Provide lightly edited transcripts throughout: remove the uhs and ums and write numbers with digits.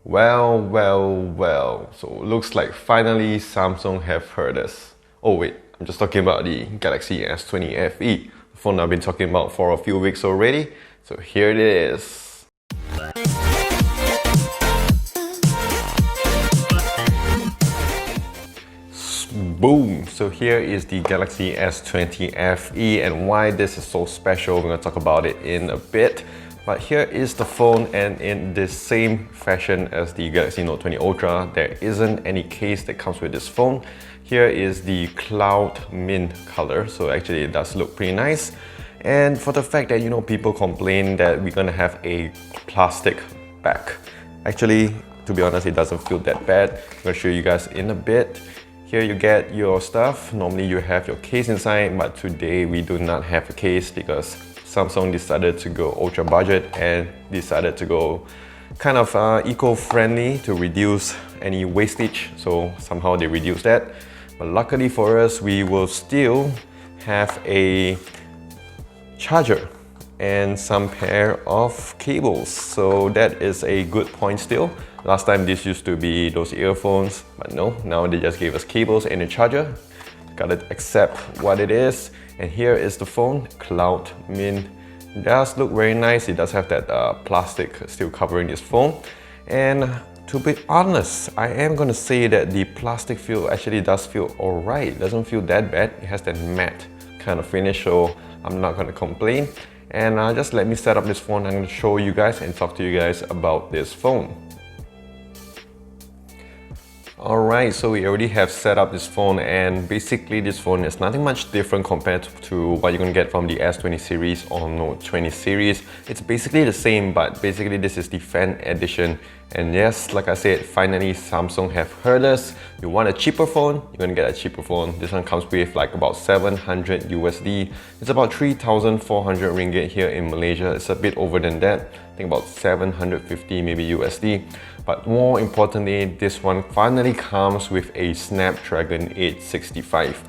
Well. So looks like finally Samsung have heard us. Oh wait, I'm just talking about the Galaxy S20 FE, the phone I've been talking about for a few weeks already. So here it is. Boom! So here is the Galaxy S20 FE, and why this is so special, we're going to talk about it in a bit. But here is the phone, and in the same fashion as the Galaxy Note 20 Ultra, there isn't any case that comes with this phone. Here is the cloud mint color, so actually it does look pretty nice. And for the fact that, people complain that we're gonna have a plastic back. Actually, to be honest, it doesn't feel that bad. I'm gonna show you guys in a bit. Here you get your stuff. Normally you have your case inside, but today we do not have a case because Samsung decided to go ultra budget and decided to go kind of eco-friendly to reduce any wastage. So somehow they reduced that. But luckily for us, we will still have a charger and some pair of cables. So that is a good point still. Last time this used to be those earphones, but no, now they just gave us cables and a charger. Gotta accept what it is. And here is the phone, Cloud Mint. It does look very nice. It does have that plastic still covering this phone. And to be honest, I am gonna say that the plastic feel actually does feel alright. It doesn't feel that bad. It has that matte kind of finish, so I'm not gonna complain. And just let me set up this phone. I'm gonna show you guys and talk to you guys about this phone. Alright, so we already have set up this phone, and basically this phone is nothing much different compared to what you're gonna get from the S20 series or Note 20 series. It's basically the same, but basically this is the fan edition. And yes, like I said, finally Samsung have heard us. You want a cheaper phone, you're gonna get a cheaper phone. This one comes with like about 700 USD. It's about 3,400 ringgit here in Malaysia. It's a bit over than that. I think about 750 maybe USD. But more importantly, this one finally comes with a Snapdragon 865.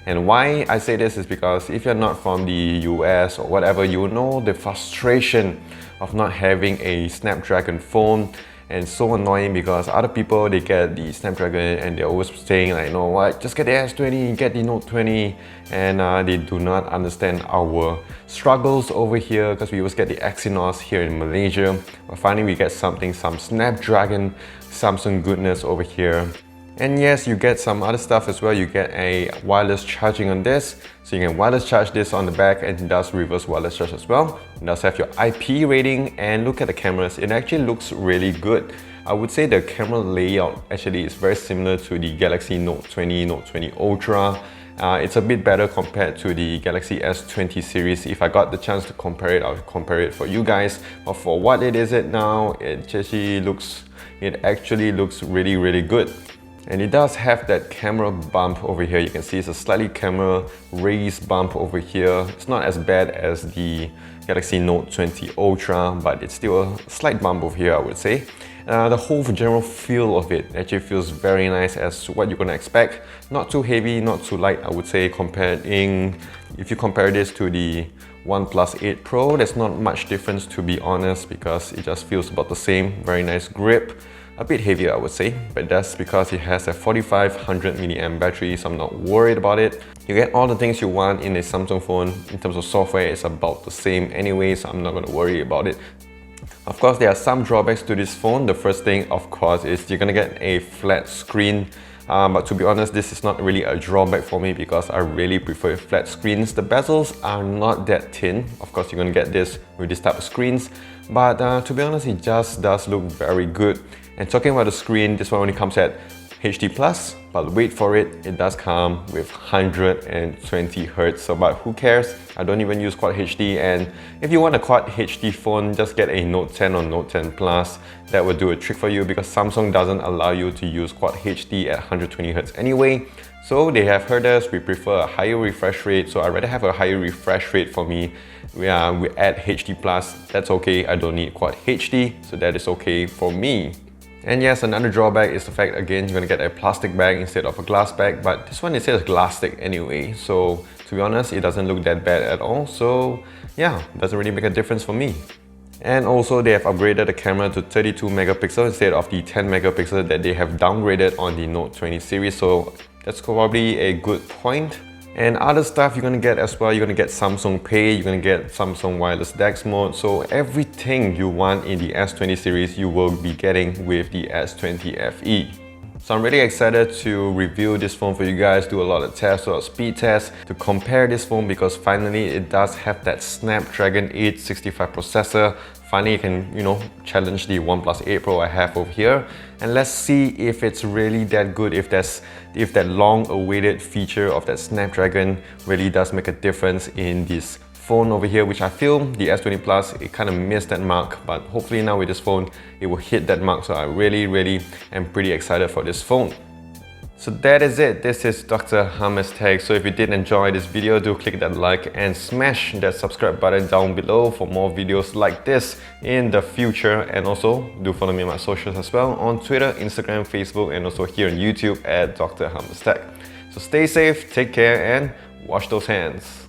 And why I say this is because if you're not from the US or whatever, you know the frustration of not having a Snapdragon phone. And it's so annoying because other people, they get the Snapdragon and they're always saying like, you know what, just get the S20, get the Note 20. And they do not understand our struggles over here because we always get the Exynos here in Malaysia. But finally we get some Snapdragon, Samsung goodness over here. And yes, you get some other stuff as well. You get a wireless charging on this. So you can wireless charge this on the back, and it does reverse wireless charge as well. It does have your IP rating, and look at the cameras. It actually looks really good. I would say the camera layout actually is very similar to the Galaxy Note 20, Note 20 Ultra. It's a bit better compared to the Galaxy S20 series. If I got the chance to compare it, I'll compare it for you guys. But for what it is now, it actually looks really good. And it does have that camera bump over here. You can see it's a slightly camera raised bump over here. It's not as bad as the Galaxy Note 20 Ultra, but it's still a slight bump over here, I would say. The whole general feel of it actually feels very nice as to what you're gonna expect. Not too heavy, not too light, I would say, if you compare this to the OnePlus 8 Pro, there's not much difference, to be honest, because it just feels about the same. Very nice grip. A bit heavier, I would say, but that's because it has a 4500 mAh battery, so I'm not worried about it. You get all the things you want in a Samsung phone. In terms of software, it's about the same anyway, so I'm not going to worry about it. Of course, there are some drawbacks to this phone. The first thing, of course, is you're going to get a flat screen. But to be honest, this is not really a drawback for me because I really prefer flat screens. The bezels are not that thin. Of course, you're going to get this with this type of screens. But to be honest, it just does look very good. And talking about the screen, this one only comes at HD+, but wait for it, it does come with 120 Hz. So, but who cares? I don't even use Quad HD, and if you want a Quad HD phone, just get a Note 10 or Note 10 Plus. That will do a trick for you because Samsung doesn't allow you to use Quad HD at 120 Hz anyway. So they have heard us, we prefer a higher refresh rate, so I'd rather have a higher refresh rate for me. We add HD+, that's okay, I don't need Quad HD, so that is okay for me. And yes, another drawback is the fact, again, you're gonna get a plastic bag instead of a glass bag, but this one, it says Glastic anyway, so to be honest, it doesn't look that bad at all. So yeah, doesn't really make a difference for me. And also they have upgraded the camera to 32 megapixel instead of the 10 megapixel that they have downgraded on the Note 20 series, so that's probably a good point. And other stuff you're gonna get as well, you're gonna get Samsung Pay, you're gonna get Samsung Wireless DeX mode, so everything you want in the S20 series you will be getting with the S20 FE. So I'm really excited to review this phone for you guys, do a lot of tests, a lot of speed tests to compare this phone, because finally it does have that Snapdragon 865 processor. Finally, you can, challenge the OnePlus 8 Pro I have over here. And let's see if it's really that good, if that long-awaited feature of that Snapdragon really does make a difference in this phone over here, which I feel the S20 Plus, it kind of missed that mark, but hopefully now with this phone, it will hit that mark. So I really am pretty excited for this phone. So that is it. This is Dr. Hammers Tech. So if you did enjoy this video, do click that like and smash that subscribe button down below for more videos like this in the future. And also do follow me on my socials as well on Twitter, Instagram, Facebook, and also here on YouTube at Dr. Hammers Tech. So stay safe, take care, and wash those hands.